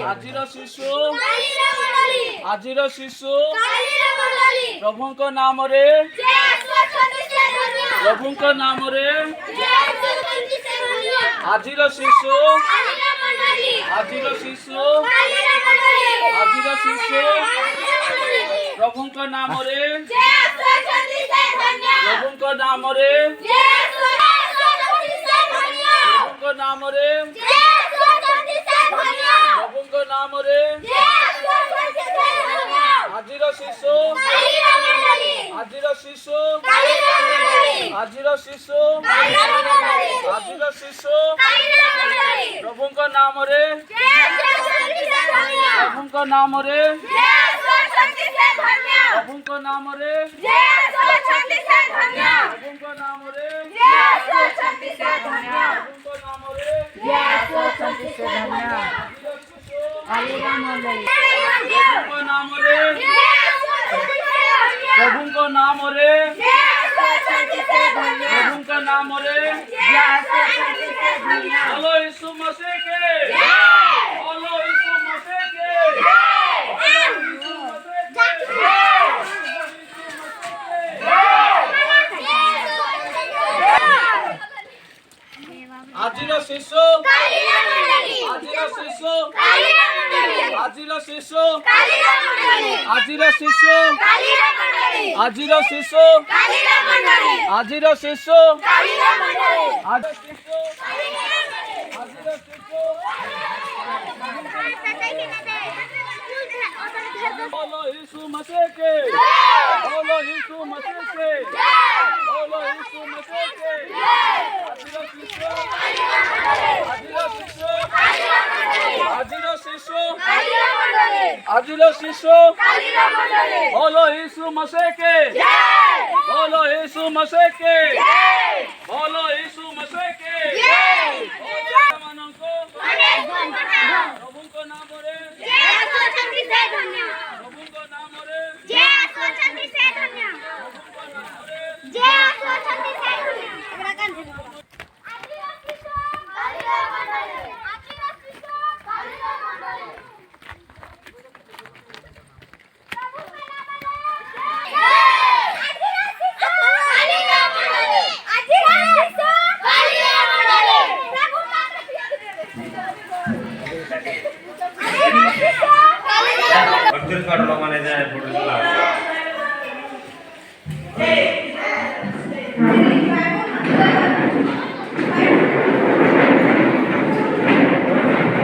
ଆଜିର ଶିଶୁ ପ୍ରଭୁଙ୍କ ନାମରେ ଆଜିର ଶିଶୁ ପ୍ରଭୁଙ୍କ ନାମରେ बोलो यीशु मसीह के बोलो यीशु मसीह के आजिर शिशु बोलो यीशु मसीह के बोलो यीशु मसीह के बोलो यीशु मसीह के आजिर शिशु बोलो यीशु मसीह के बोलो यीशु मसीह के बोलो यीशु मसीह के प्रभुଙ୍କ ନାମରେ छत्तीसगढ़ लोग माने जाए